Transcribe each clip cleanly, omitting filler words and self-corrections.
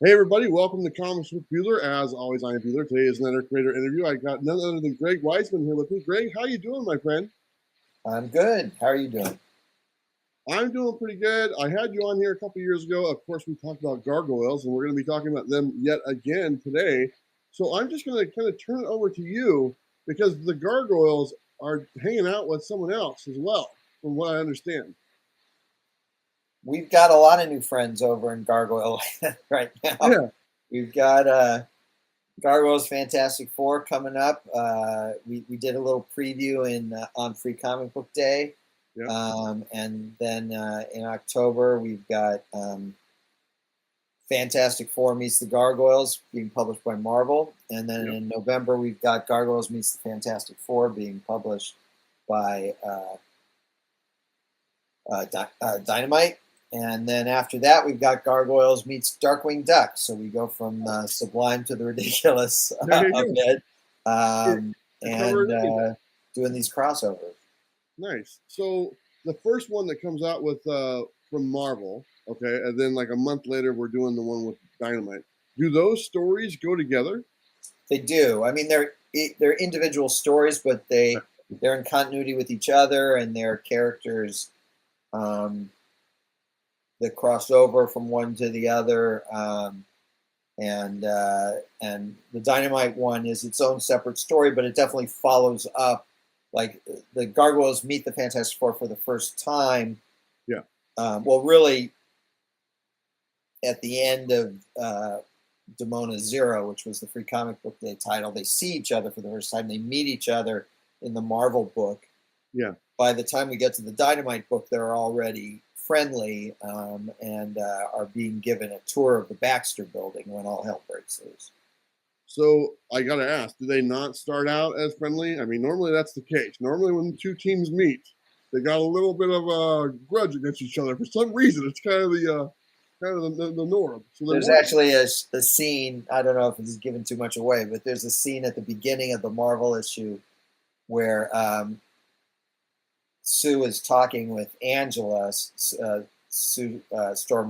Hey everybody, welcome to Comics with Bueller. As always, I am Bueller. Today is another creator interview. I got none other than Greg Weisman here with me. Greg, how you doing, my friend? I'm good. How are you doing? I'm doing pretty good. I had you on here a couple years ago. Of course, we talked about gargoyles, and we're going to be talking about them yet again today. So I'm just going to kind of turn it over to you because the gargoyles are hanging out with someone else as well, from what I understand. We've got a lot of new friends over in Gargoyle right now. Yeah, We've got Gargoyles Fantastic Four coming up. We did a little preview on Free Comic Book Day, yeah. and then in October we've got Fantastic Four meets the Gargoyles being published by Marvel, and then Yep. in November we've got Gargoyles meets the Fantastic Four being published by Dynamite. And then after that, we've got Gargoyles meets Darkwing Duck. So we go from sublime to the ridiculous There a you go. bit, You're, um, you're and covering everything. doing these crossovers. Nice. So the first one that comes out with from Marvel, okay, and then like a month later we're doing the one with Dynamite. Do those stories go together? They do. I mean, they're individual stories, but they're in continuity with each other, and their characters um, that cross over from one to the other. And the Dynamite one is its own separate story, but it definitely follows up. Like the Gargoyles meet the Fantastic Four for the first time. Yeah. Well, really, at the end of Demona Zero, which was the Free Comic Book Day title, they see each other for the first time. They meet each other in the Marvel book. Yeah. By the time we get to the Dynamite book, they're already friendly and are being given a tour of the Baxter Building when all hell breaks loose. So I gotta ask, do they not start out as friendly? I mean, normally that's the case. Normally when two teams meet, they got a little bit of a grudge against each other for some reason. It's kind of the norm. So then There's what? actually a scene, I don't know if this is giving too much away, but there's a scene at the beginning of the Marvel issue where Sue is talking with Angela, Storm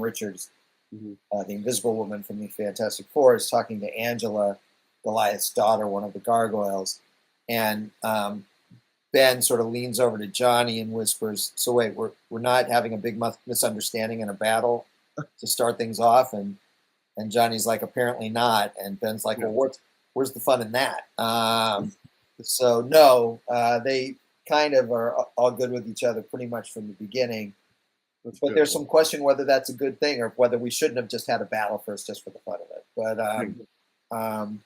Richards, Mhm. the Invisible Woman from the Fantastic Four, is talking to Angela, Goliath's daughter, one of the gargoyles. And Ben sort of leans over to Johnny and whispers, "So wait, we're not having a big misunderstanding in a battle to start things off?" And Johnny's like, "Apparently not." And Ben's like, Yeah, "Well, where's the fun in that?" So no, they kind of are all good with each other pretty much from the beginning. that's But good. there's some question whether that's a good thing or whether we shouldn't have just had a battle first just for the fun of it. Um,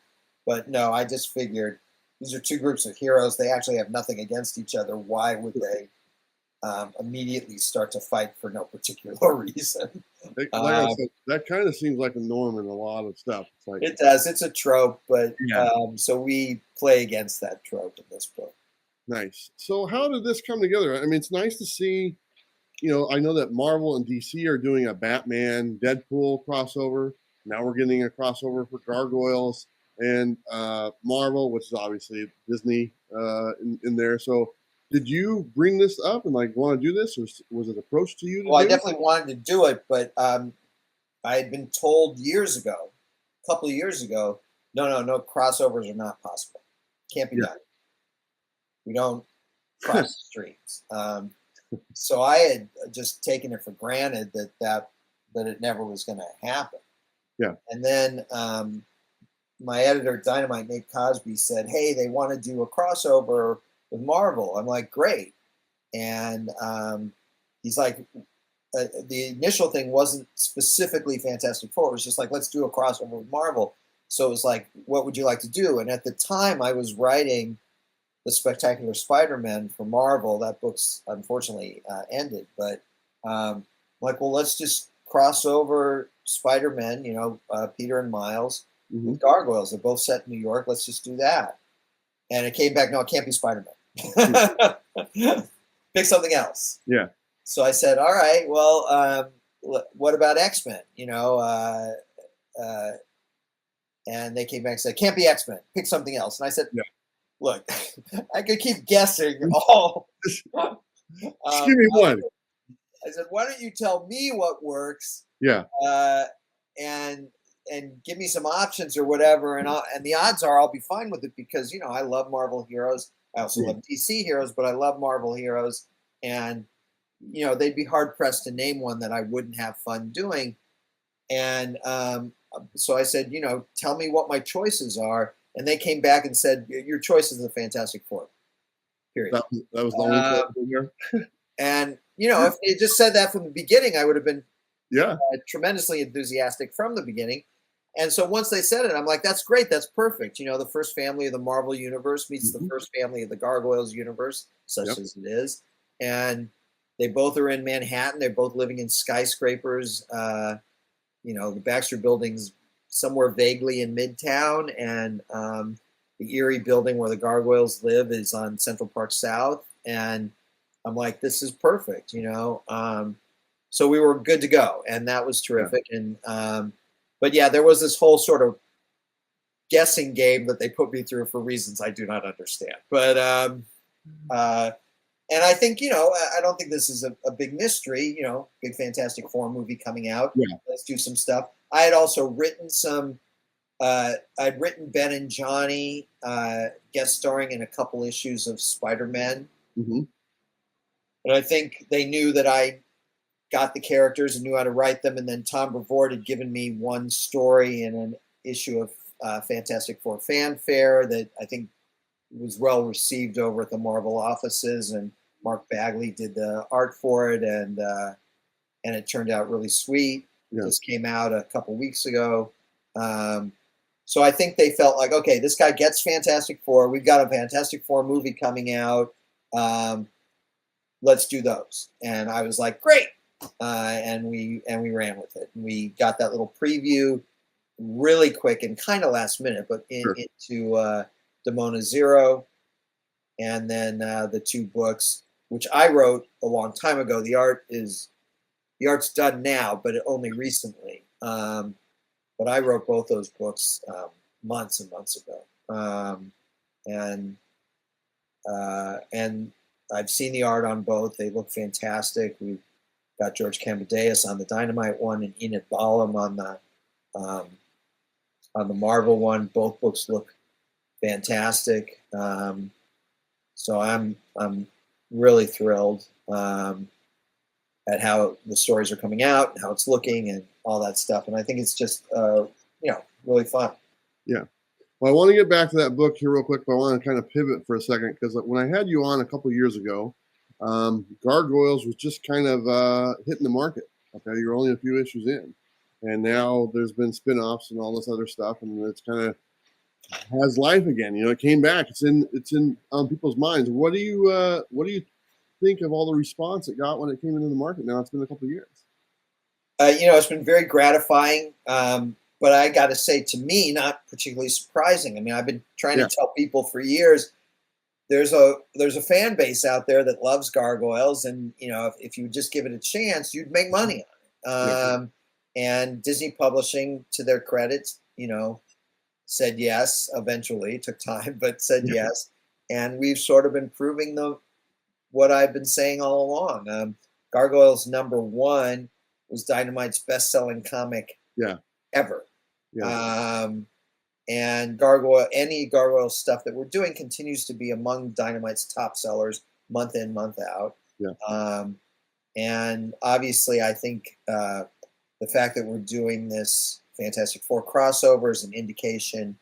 but no, I just figured these are two groups of heroes. They actually have nothing against each other. Why would they immediately start to fight for no particular reason? Like I Um, said, that kind of seems like a norm in a lot of stuff. It's like, it does. It's a trope, but yeah, so we play against that trope in this book. nice. So how did this come together? I mean, it's nice to see. I know that Marvel and DC are doing a Batman Deadpool crossover. Now we're getting a crossover for Gargoyles and Marvel, which is obviously Disney in there. So, did you bring this up and like want to do this, or was it approached to you to Well, I do? definitely wanted to do it, but I had been told years ago, a couple of years ago, no, crossovers are not possible. Can't be Yeah, done. We don't cross the streets. So I had just taken it for granted that it never was going to happen. yeah, And then my editor, Dynamite Nate Cosby, said, "Hey, they want to do a crossover with Marvel." I'm like, "Great!" And he's like, the initial thing wasn't specifically Fantastic Four. It was just like, let's do a crossover with Marvel. So it was like, what would you like to do? And at the time, I was writing the Spectacular Spider-Man for Marvel. That book's unfortunately ended, but like, well, let's just cross over Spider-Man, Peter and Miles hmm with Gargoyles. They're both set in New York. Let's just do that. And it came back, no, it can't be Spider-Man. Pick something else. yeah. So I said, all right, well, what about X-Men? And they came back and said, can't be X-Men. Pick something else. And I said, Yeah. look, I could keep guessing all. Just give me one. I said, why don't you tell me what works? Yeah. Uh, and and give me some options or whatever, and the odds are I'll be fine with it because I love Marvel heroes. I also Yeah. love DC heroes, but I love Marvel heroes, and they'd be hard pressed to name one that I wouldn't have fun doing. And so I said, tell me what my choices are, and they came back and said your choice is the Fantastic Four. Period. That was the only choice in here. And if they just said that from the beginning, I would have been Yeah. tremendously enthusiastic from the beginning. And so once they said it, I'm like, that's great. That's perfect. The first family of the Marvel universe meets the first family of the Gargoyles universe, such as it is. And they both are in Manhattan. They're both living in skyscrapers. The Baxter Building's somewhere vaguely in Midtown. And the Erie building where the Gargoyles live is on Central Park South. And I'm like, this is perfect, so we were good to go, and that was terrific. Yeah. And but yeah, there was this whole sort of guessing game that they put me through for reasons I do not understand. But and I think I don't think this is a big mystery. Big Fantastic Four movie coming out. Yeah. Let's do some stuff. I had also written some. I'd written Ben and Johnny guest starring in a couple issues of Spider-Man. Mm-hmm. But I think they knew that I got the characters and knew how to write them. And then Tom Brevoort had given me one story in an issue of Fantastic Four Fanfare that I think was well received over at the Marvel offices. And Mark Bagley did the art for it, and it turned out really sweet. Yeah. This came out a couple weeks ago. So I think they felt like, okay, this guy gets Fantastic Four. We've got a Fantastic Four movie coming out. Let's do those. And I was like, great. And we ran with it. And we got that little preview really quick and kind of last minute, but into Demona Zero, and then the two books, which I wrote a long time ago. The art's done now, but only recently. But I wrote both those books months and months ago, and I've seen the art on both. They look fantastic. We've got George Cambadeas on the Dynamite one and Enid Balam on the Marvel one. Both books look fantastic. So I'm really thrilled at how the stories are coming out and how it's looking and all that stuff. And I think it's just really fun. Yeah. Well, I want to get back to that book here real quick, but I want to kind of pivot for a second because when I had you on a couple years ago, Gargoyles was just kind of hitting the market. Okay, you're only a few issues in, and now there's been spin-offs and all this other stuff, and it's kind of has life again. It came back. It's in on people's minds. What do you think of all the response it got when it came into the market? Now it's been a couple of years. It's been very gratifying. But I got to say, to me, not particularly surprising. I mean, I've been trying to tell people for years, there's a fan base out there that loves Gargoyles, and if you would just give it a chance, you'd make money on it. And Disney Publishing, to their credit, said yes. Eventually, it took time, but said yes. And we've sort of been proving what I've been saying all along. Gargoyles #1 was Dynamite's best-selling comic. Yeah. Ever. Yeah. And any Gargoyle stuff that we're doing continues to be among Dynamite's top sellers month in, month out. Yeah. And obviously, I think the fact that we're doing this Fantastic Four crossover is an indication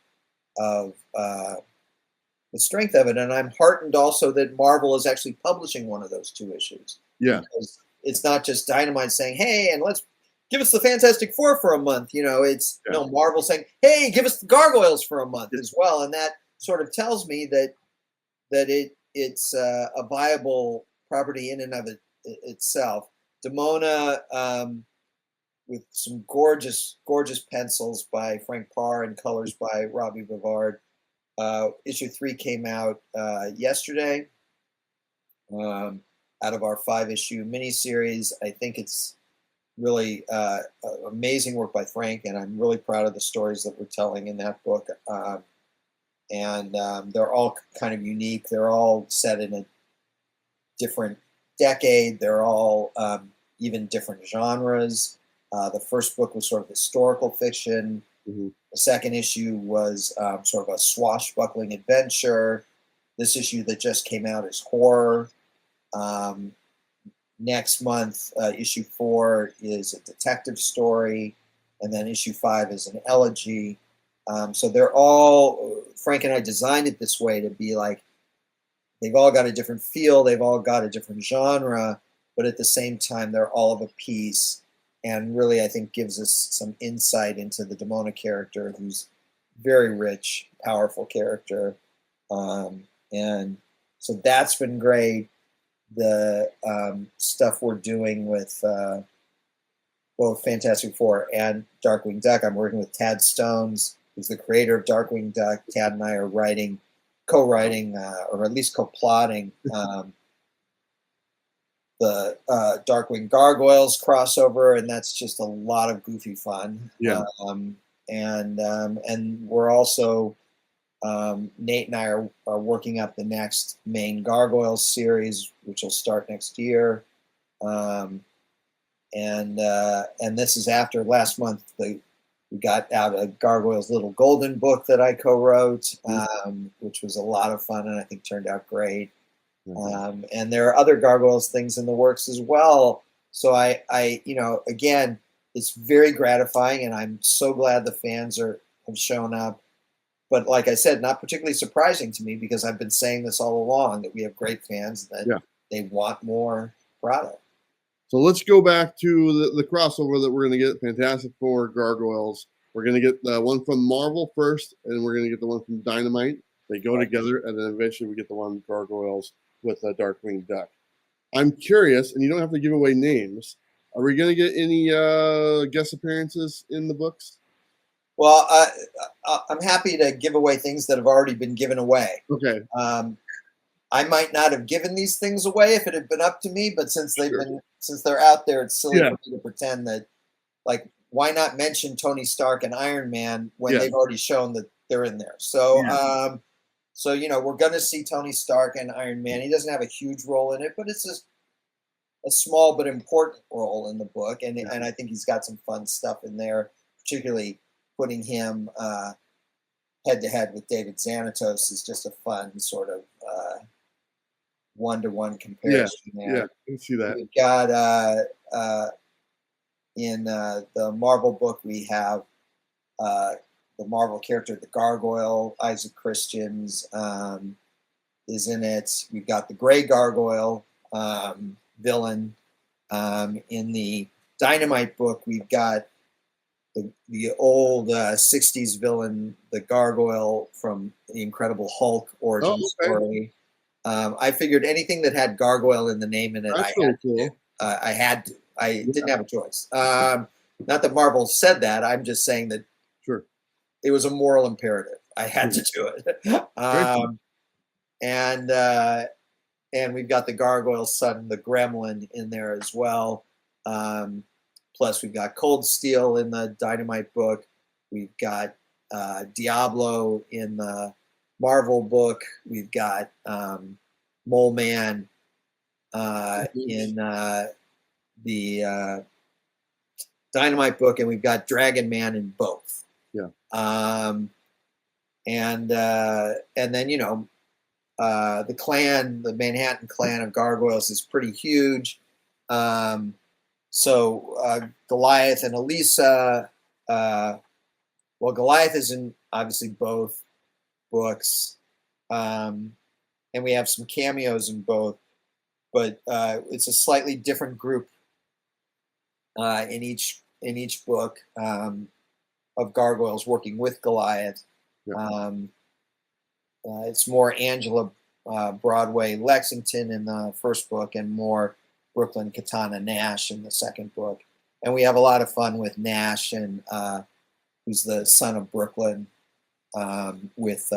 of the strength of it. And I'm heartened also that Marvel is actually publishing one of those two issues. Yeah. Because it's not just Dynamite saying, hey, and let's give us the Fantastic Four for a month. It's Marvel saying, hey, give us the Gargoyles for a month as well. And that sort of tells me that it's a viable property in and of itself. Demona, with some gorgeous, gorgeous pencils by Frank Parr and colors by Robbie Bavard. Issue 3 came out yesterday out of our 5-issue miniseries. I think it's really amazing work by Frank, and I'm really proud of the stories that we're telling in that book. And they're all kind of unique. They're all set in a different decade. They're all even different genres. The first book was sort of historical fiction. Hmm. The second issue was sort of a swashbuckling adventure. This issue that just came out is horror. Um, Next month, issue 4 is a detective story, and then issue 5 is an elegy. So they're all, Frank and I designed it this way to be like, they've all got a different feel, they've all got a different genre, but at the same time, they're all of a piece. And really, I think, gives us some insight into the Demona character, who's very rich, powerful character. And so that's been great. The stuff we're doing with both Fantastic Four and Darkwing Duck, I'm working with Tad Stones, who's the creator of Darkwing Duck. Tad and I are co-writing, or at least co-plotting the Darkwing Gargoyles crossover, and that's just a lot of goofy fun. Yeah. And we're also Nate and I are working up the next main Gargoyles series, which will start next year. And this is after last month we got out a Gargoyles Little Golden book that I co-wrote, which was a lot of fun and I think turned out great. And there are other Gargoyles things in the works as well. So I again, it's very gratifying, and I'm so glad the fans have shown up. But like I said, not particularly surprising to me, because I've been saying this all along, that we have great fans, that they want more product. So let's go back to the crossover that we're going to get, Fantastic Four, Gargoyles. We're going to get the one from Marvel first, and we're going to get the one from Dynamite. They go together, and then eventually we get the one Gargoyles with Darkwing Duck. I'm curious, and you don't have to give away names. Are we going to get any guest appearances in the books? Well, I'm happy to give away things that have already been given away. Okay. I might not have given these things away if it had been up to me, but since they're out there, it's silly for me to pretend that, like, why not mention Tony Stark and Iron Man when they've already shown that they're in there? So, we're going to see Tony Stark and Iron Man. He doesn't have a huge role in it, but it's a small but important role in the book, and I think he's got some fun stuff in there, particularly putting him head to head with David Xanatos is just a fun sort of one-to-one comparison there. Yeah, I can see that. We've got in the Marvel book, we have the Marvel character, the Gargoyle, Isaac Christians is in it. We've got the Gray Gargoyle villain. In the Dynamite book, we've got the old 60s villain, the Gargoyle from the Incredible Hulk origin story. I figured anything that had Gargoyle in the name in it, I had to. I didn't have a choice. Not that Marvel said that. I'm just saying that it was a moral imperative. I had to do it. And we've got the Gargoyle's son, the Gremlin, in there as well. Plus, we've got Cold Steel in the Dynamite book. We've got Diablo in the Marvel book. We've got Mole Man in the Dynamite book, and we've got Dragon Man in both. Yeah. And then the clan, the Manhattan clan of Gargoyles, is pretty huge. So Goliath and Elisa, Goliath is in obviously both books, and we have some cameos in both, but it's a slightly different group in each book of Gargoyles working with Goliath. It's more Angela Broadway Lexington in the first book, and more Brooklyn Katana Nash in the second book. And we have a lot of fun with Nash, and who's the son of Brooklyn, with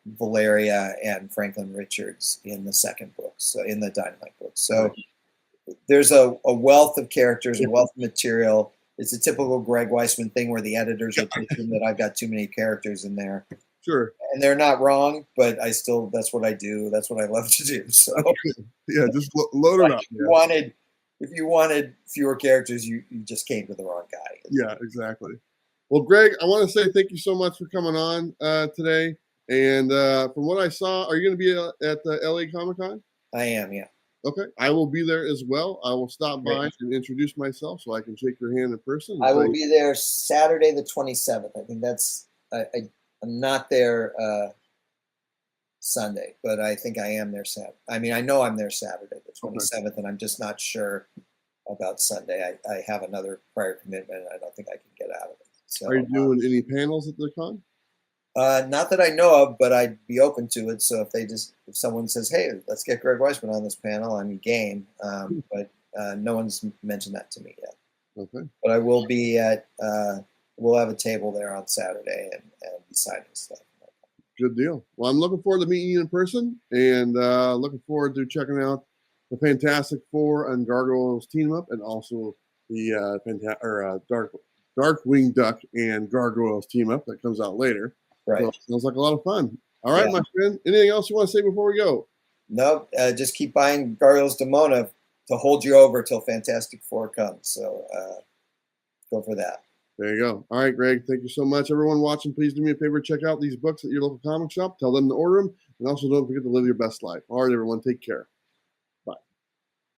Valeria and Franklin Richards in the second book, so in the Dynamite book. So there's a wealth of characters, a wealth of material. It's a typical Greg Weisman thing where the editors are thinking that I've got too many characters in there. Sure. And they're not wrong, but that's what I do. That's what I love to do. So yeah, just load it up. If you wanted fewer characters, you just came to the wrong guy. Yeah, exactly. Well, Greg, I want to say thank you so much for coming on today. And from what I saw, are you going to be at the LA Comic Con? I am, yeah. Okay, I will be there as well. I will stop by Great. and introduce myself so I can shake your hand in person. I will be there Saturday the 27th. I think I'm not there Sunday, but I think I am there Saturday. I mean, I know I'm there Saturday the 27th, and I'm just not sure about Sunday. I have another prior commitment, and I don't think I can get out of it. So, are you doing any panels at the con? not that I know of, but I'd be open to it. So if someone says, "Hey, let's get Greg Weisman on this panel," I'm game. But no one's mentioned that to me yet. Okay. But I will be at. We'll have a table there on Saturday and be signing stuff. Good deal. Well, I'm looking forward to meeting you in person, and looking forward to checking out the Fantastic Four and Gargoyles team up, and also the Darkwing Duck and Gargoyles team up that comes out later. Right. So it sounds like a lot of fun. All right, my friend. Anything else you want to say before we go? No, just keep buying Gargoyles Demona to hold you over till Fantastic Four comes. So go for that. There you go. All right, Greg. Thank you so much. Everyone watching, please do me a favor. Check out these books at your local comic shop. Tell them to order them. And also don't forget to live your best life. All right, everyone. Take care.